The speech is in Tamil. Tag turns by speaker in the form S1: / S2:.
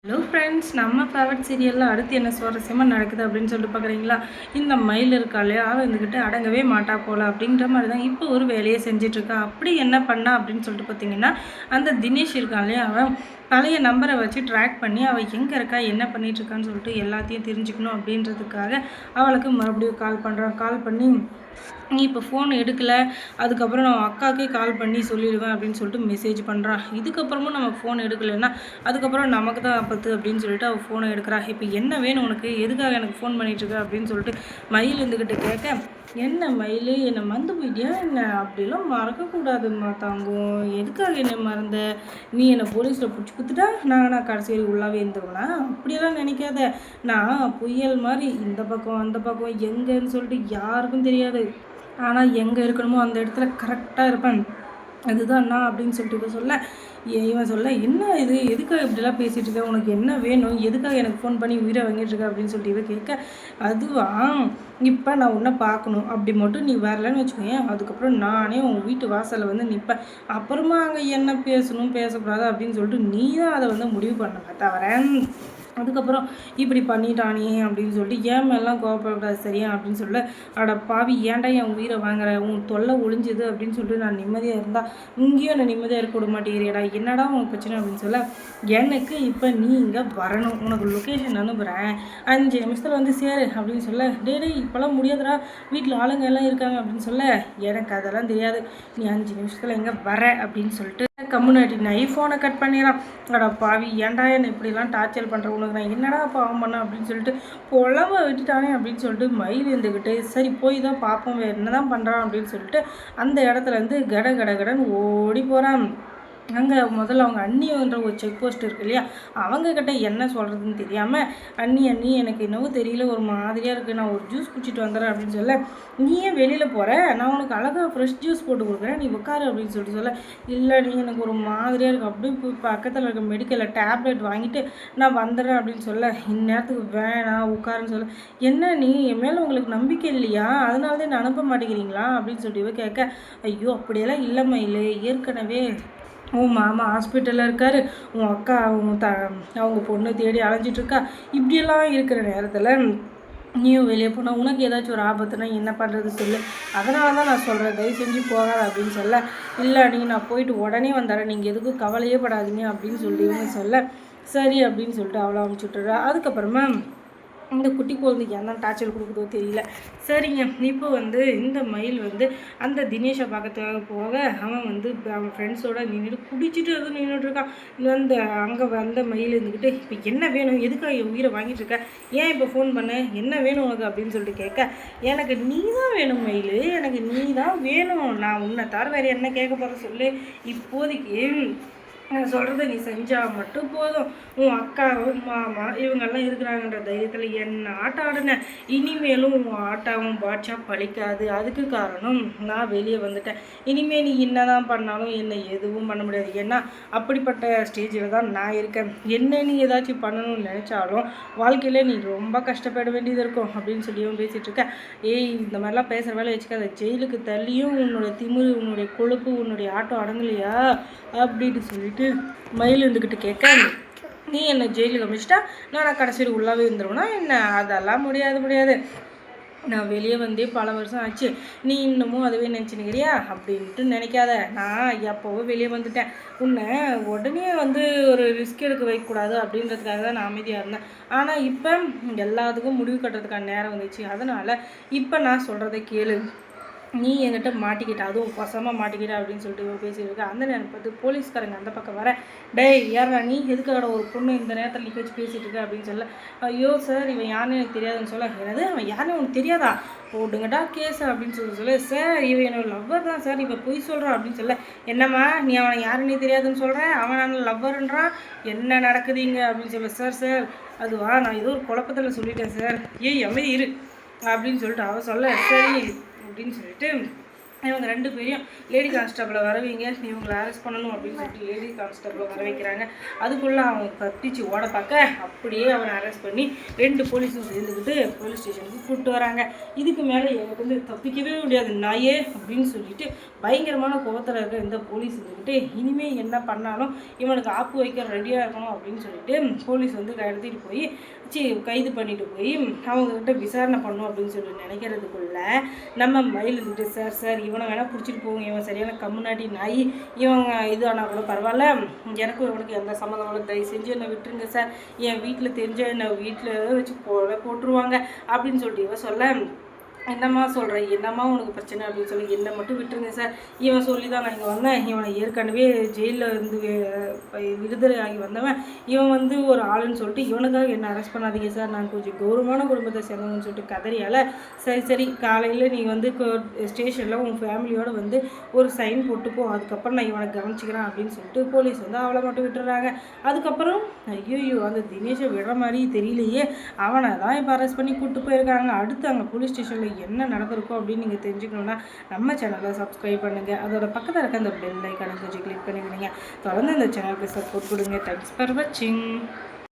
S1: ஹலோ ஃப்ரெண்ட்ஸ், நம்ம ஃபேவரட் சீரியலில் அடுத்து என்ன சுவாரஸ்யமாக நடக்குது அப்படின்னு சொல்லிட்டு பார்க்குறீங்களா? இந்த மயில் இருக்காளே, அவள் இருந்துக்கிட்டு அடங்கவே மாட்டா போல அப்படின்ற மாதிரி தான் இப்போ ஒரு வேலையை செஞ்சிட்ருக்கா. அப்படி என்ன பண்ணா அப்படின்னு சொல்லிட்டு பார்த்தீங்கன்னா, அந்த தினேஷ் இருக்காளே, அவன் பழைய நம்பரை வச்சு ட்ராக் பண்ணி அவள் எங்கே இருக்கா, என்ன பண்ணிகிட்ருக்கான்னு சொல்லிட்டு எல்லாத்தையும் தெரிஞ்சுக்கணும் அப்படின்றதுக்காக அவளுக்கு மறுபடியும் கால் பண்ணி நீ இப்போ ஃபோன் எடுக்கலை, அதுக்கப்புறம் நான் அக்காவுக்கே கால் பண்ணி சொல்லிடுவேன் அப்படின்னு சொல்லிட்டு மெசேஜ் பண்ணுறான். இதுக்கப்புறமும் நம்ம ஃபோன் எடுக்கலைன்னா அதுக்கப்புறம் நமக்கு தான் ஆபத்து அப்படின்னு சொல்லிட்டு அவள் ஃபோனை எடுக்கிறா. இப்போ என்ன வேணும் உனக்கு, எதுக்காக எனக்கு ஃபோன் பண்ணிகிட்ருக்க அப்படின்னு சொல்லிட்டு மயில் இருந்துக்கிட்டு கேட்க, என்ன மயில் என்னை மறந்து போயிட்டியா என்ன, அப்படிலாம் மறக்கக்கூடாதும்மா தங்கம், எதுக்காக என்னை மறந்த, நீ என்னை போலீஸில் பிடிச்சி கொடுத்துட்டா நான் கடைசி உள்ளாவே இருந்துருவேனா, அப்படியெல்லாம் நினைக்காத, நான் புயல் மாதிரி இந்த பக்கம் அந்த பக்கம் எங்கன்னு சொல்லிட்டு யாருக்கும் தெரியாது, ஆனால் எங்கே இருக்கணுமோ அந்த இடத்துல கரெக்டாக இருப்பேன், அதுதான் நான் அப்படின்னு சொல்லிட்டு இவன் சொல்ல என்ன இது, எதுக்காக இப்படிலாம் பேசிகிட்டு இருக்க, உனக்கு என்ன வேணும், எதுக்காக எனக்கு ஃபோன் பண்ணி உயிரை வாங்கிட்டுருக்க அப்படின்னு சொல்லிட்டு இவன் கேட்க, அதுவா இப்போ நான் உன்னை பார்க்கணும், அப்படி மட்டும் நீ வரலன்னு வச்சுக்கோயேன், அதுக்கப்புறம் நானே உங்கள் வீட்டு வாசலில் வந்து நிற்பேன், அப்புறமா அங்கே என்ன பேசணும் பேசக்கூடாது அப்படின்னு சொல்லிட்டு நீ தான் அதை வந்து முடிவு பண்ண தவிர அதுக்கப்புறம் இப்படி பண்ணிட்டானே அப்படின்னு சொல்லிட்டு ஏன் மேலாம் கோவப்படக்கூடாது சரியா அப்படின்னு சொல்ல, அட பாவி ஏன்டா என் உயிரை வாங்குற, உன் தொல்லை ஒழிஞ்சுது அப்படின்னு சொல்லிட்டு நான் நிம்மதியாக இருந்தால் இங்கேயும் நான் நிம்மதியாக இருக்க விட மாட்டேங்கிறேடா, என்னடா உனக்கு பிரச்சனை அப்படின்னு சொல்ல, எனக்கு இப்போ நீ இங்கே வரணும், உனக்கு லொக்கேஷன் அனுப்புகிறேன், 5 நிமிஷத்தில் வந்து சேரு அப்படின்னு சொல்ல, டே இப்போல்லாம் முடியாதுடா, வீட்டில் ஆளுங்க எல்லாம் இருக்காங்க அப்படின்னு சொல்ல, எனக்கு அதெல்லாம் தெரியாது, நீ 5 நிமிஷத்தில் எங்கே வர அப்படின்னு சொல்லிட்டு கம்முனாட்டி ஃபோனை கட் பண்ணிடுறான். அடா பாவி ஏன்டா என்னை இப்படிலாம் டார்ச்சர் பண்ணுற, உனக்கு நான் என்னடா பாவம் பண்ணேன் அப்படின்னு சொல்லிட்டு புலம்ப விட்டுட்டானே அப்படின்னு சொல்லிட்டு மயில் இருந்துக்கிட்டு சரி போய் தான் பார்ப்போம் வேறு என்ன தான் பண்ணுறான் அப்படின்னு சொல்லிட்டு அந்த இடத்துலேருந்து கடன்னு ஓடி போகிறான். அங்கே முதல்ல அவங்க அண்ணின்ற ஒரு செக் போஸ்ட் இருக்கு இல்லையா, அவங்கக்கிட்ட என்ன சொல்கிறதுன்னு தெரியாமல் அண்ணி எனக்கு என்னவோ தெரியல ஒரு மாதிரியாக இருக்குது, நான் ஒரு ஜூஸ் குடிச்சிட்டு வந்துடுறேன் அப்படின்னு சொல்ல, நீ ஏன் வெளியில் போகிற, நான் உனக்கு அழகாக ஃப்ரெஷ் ஜூஸ் போட்டு கொடுக்குறேன் நீ உட்காரு அப்படின்னு சொல்ல, இல்லை நீ எனக்கு ஒரு மாதிரியாக இருக்குது, அப்படியே போய் பக்கத்தில் இருக்க மெடிக்கலில் டேப்லெட் வாங்கிட்டு நான் வந்துடுறேன் அப்படின்னு சொல்ல, இந்நேரத்துக்கு வேணாம் உட்காருன்னு சொல்ல, என்ன நீ என் மேலே உங்களுக்கு நம்பிக்கை இல்லையா, அதனால தான் என்ன அனுப்ப மாட்டேங்கிறீங்களா அப்படின்னு சொல்லிட்டு கேட்க, ஐயோ அப்படியெல்லாம் இல்லை மயில், ஏற்கனவே உன் மாமா ஹாஸ்பிட்டலில் இருக்கார், உன் அக்கா அவங்க பொண்ணு தேடி அலைஞ்சிட்ருக்கா, இப்படியெல்லாம் இருக்கிற நேரத்தில் நீயும் வெளியே போனால் உனக்கு ஏதாச்சும் ஒரு ஆபத்துனா என்ன பண்ணுறது சொல்லு, அதனால தான் நான் சொல்கிறேன் தயவு செஞ்சு போகாத அப்படின்னு சொல்ல, இல்லை நீங்கள் நான் போயிட்டு உடனே வந்தாரேன், நீங்கள் எதுக்கும் கவலையே படாதீங்க அப்படின்னு சொல்லி சொல்ல, சரி அப்படின்னு சொல்லிட்டு அவளை அனுப்பிச்சுட்றா. அதுக்கப்புறமா இந்த குட்டி குழந்தைக்கு என்ன டார்ச்சர் கொடுக்குதோ தெரியல. சரிங்க, இப்போ வந்து இந்த மயில் வந்து அந்த தினேஷை பார்க்கறதுக்காக போக அவன் வந்து அவன் ஃப்ரெண்ட்ஸோடு குடிச்சிட்டு எதுவும் நின்றுட்டுருக்கான். அந்த அங்கே வந்த மயில் இருந்துக்கிட்டு இப்போ என்ன வேணும், எதுக்காக என் உயிரை வாங்கிட்டு இருக்க, ஏன் இப்போ ஃபோன் பண்ண, என்ன வேணும் உனக்கு அப்படின்னு சொல்லிட்டு கேட்க, எனக்கு நீ தான் வேணும் மயில், எனக்கு நீ தான் வேணும், நான் உன்னை தவிர வேறு என்ன கேட்க போகிற சொல்லு, இப்போதைக்கு நான் சொல்கிறத நீ செஞ்சால் மட்டும் போதும், உன் அக்கா உன் மாமா இவங்கெல்லாம் இருக்கிறாங்கன்ற தைரியத்தில் என்ன ஆட்டம் ஆடினேன், இனிமேலும் உன் ஆட்டாவும் பாட்சா பழிக்காது, அதுக்கு காரணம் நான் வெளியே வந்துட்டேன், இனிமேல் நீ என்ன தான் பண்ணாலும் என்னை எதுவும் பண்ண முடியாது, ஏன்னா அப்படிப்பட்ட ஸ்டேஜில் தான் நான் இருக்கேன், என்ன நீ ஏதாச்சும் பண்ணணும்னு நினச்சாலும் வாழ்க்கையில் நீ ரொம்ப கஷ்டப்பட வேண்டியது இருக்கும் அப்படின்னு சொல்லியும் பேசிகிட்டு இருக்கேன். ஏய் இந்த மாதிரிலாம் பேசுகிற வேலை வச்சுக்காத, ஜெயிலுக்கு தள்ளியும் உன்னுடைய திமிரு உன்னுடைய கொழுப்பு உன்னுடைய ஆட்டம் அடங்கலையா அப்படின்னு சொல்லிட்டு மயில் இருந்துக்கிட்டு கேட்க, நீ என்னை ஜெயிலுக்கு அமைச்சிட்டா நான் கடைசியில் உள்ளாவே இருந்துருவேனா என்ன, அதெல்லாம் முடியாது, நான் வெளியே வந்தே பல வருஷம் ஆச்சு, நீ இன்னமும் அதுவே நினச்சினுக்கிறியா அப்படின்ட்டு நினைக்காத, நான் எப்போவோ வெளியே வந்துட்டேன், உன்னை உடனே வந்து ஒரு ரிஸ்க் எடுக்க வைக்கக்கூடாது அப்படின்றதுக்காக தான் நான் அமைதியாக இருந்தேன், ஆனால் இப்போ எல்லாத்துக்கும் முடிவு கட்டுறதுக்கான நேரம் வந்துச்சு, அதனால் இப்போ நான் சொல்கிறத கேளு, நீ என்கிட்ட மாட்டிக்கிட்ட, அதுவும் வசமாக மாட்டிக்கிட்ட அப்படின்னு சொல்லிட்டு இவன் பேசிகிட்டு இருக்கா. அந்த நேரம் பார்த்து போலீஸ்காரங்க அந்த பக்கம் வர, டேய் யாரா நீ, எதுக்காக ஒரு பொண்ணு இந்த நேரத்தில் நிற்க வச்சு பேசிகிட்டு இருக்க அப்படின்னு சொல்ல, ஐயோ சார் இவன் யாருன்னு எனக்கு தெரியாதுன்னு சொல்ல, என்னது அவன் யாருன்னு உனக்கு தெரியாதா, போடுங்கடா கேஸ் அப்படின்னு சொல்ல, சார் இவன் என்னோட லவ்வர் தான் சார், இவன் பொய் சொல்கிறான் அப்படின்னு சொல்ல, என்னம்மா நீ அவனை யாருன்னே தெரியாதுன்னு சொல்கிறேன், அவன் நான் லவ்வருன்றான், என்ன நடக்குதுங்க அப்படின்னு சொல்ல, சார் அதுவா நான் ஏதோ ஒரு குழப்பத்தில் சொல்லிட்டேன் சார், ஏய் அமைதி இரு அப்படின்னு சொல்லிட்டு அவன் சொல்ல, சரி அப்படின்னு சொல்லிட்டு இவங்க 2 பேரையும் லேடி கான்ஸ்டபிளை வர வைங்க, இவங்களை அரெஸ்ட் பண்ணணும் அப்படின்னு சொல்லிட்டு லேடி கான்ஸ்டபிளை வர வைக்கிறாங்க. அதுக்குள்ளே அவங்க தப்பிச்சு ஓட பார்க்க அப்படியே அவனை அரெஸ்ட் பண்ணி 2 போலீஸும் சேர்ந்துக்கிட்டு போலீஸ் ஸ்டேஷனுக்கு கூப்பிட்டு வராங்க. இதுக்கு மேலே எனக்கு வந்து தப்பிக்கவே முடியாது நாயே அப்படின்னு சொல்லிட்டு பயங்கரமான கோபத்தில் இருக்க இந்த போலீஸ் இருந்துக்கிட்டு இனிமேல் என்ன பண்ணாலும் இவனுக்கு ஆப்பு வைக்க ரெடியாக இருக்கணும் அப்படின்னு சொல்லிட்டு போலீஸ் வந்து எடுத்துகிட்டு போய் கைது பண்ணிட்டு போய் அவங்கக்கிட்ட விசாரணை பண்ணணும் அப்படின்னு சொல்லி நினைக்கிறதுக்குள்ள நம்ம மயில் இருந்துட்டு சார் இவனை வேணால் பிடிச்சிட்டு போங்க, இவன் சரியான கம்முனாட்டி நாய், இவங்க இது ஆனால் கூட பரவாயில்ல, எனக்கும் இவனுக்கு எந்த சம்மந்தம் தயவு செஞ்சு என்னை விட்டுருங்க சார், என் வீட்டில் தெரிஞ்ச என்னை வீட்டில் வச்சு போட்டுருவாங்க அப்படின்னு சொல்லிட்டு இவன் சொல்ல என்னம்மா சொல்கிறேன், என்னம்மா உனக்கு பிரச்சனை அப்படின்னு சொல்லி என்னை மட்டும் விட்டுருங்க சார், இவன் சொல்லி தான் நான் இங்கே வந்தேன், இவனை ஏற்கனவே ஜெயிலில் இருந்து விடுதலை ஆகி வந்தவன், இவன் வந்து ஒரு ஆளுன்னு சொல்லிட்டு இவனுக்காக என்னை அரெஸ்ட் பண்ணாதீங்க சார், நான் கொஞ்சம் கௌரவமான குடும்பத்தை சேர்ந்தவன்னு சொல்லிட்டு கதறியால் சரி காலையில் நீ வந்து ஸ்டேஷனில் உன் ஃபேமிலியோடு வந்து ஒரு சைன் போட்டுப்போ, அதுக்கப்புறம் நான் இவனை கவனிச்சிக்கிறேன் அப்படின்னு சொல்லிட்டு போலீஸ் வந்து அவளை மட்டும் விட்டுறாங்க. அதுக்கப்புறம் ஐயோ அந்த தினேஷை விடுற மாதிரி தெரியலையே, அவனை தான் இப்போ அரெஸ்ட் பண்ணி கூப்பிட்டு போயிருக்காங்க. அடுத்து அங்கே போலீஸ் ஸ்டேஷனில் என்ன நடந்திருக்கும் அப்படின்னு நீங்கள் தெரிஞ்சுக்கணுன்னா நம்ம சேனலை சப்ஸ்கிரைப் பண்ணுங்கள், அதோட பக்கத்தில் இருக்க அந்த பெல் ஐக்கானை கொஞ்சம் கிளிக் பண்ணி விடுங்க. தொடர்ந்து இந்த சேனலுக்கு சப்போர்ட் கொடுங்க. தேங்க்ஸ் ஃபார் வாட்சிங்.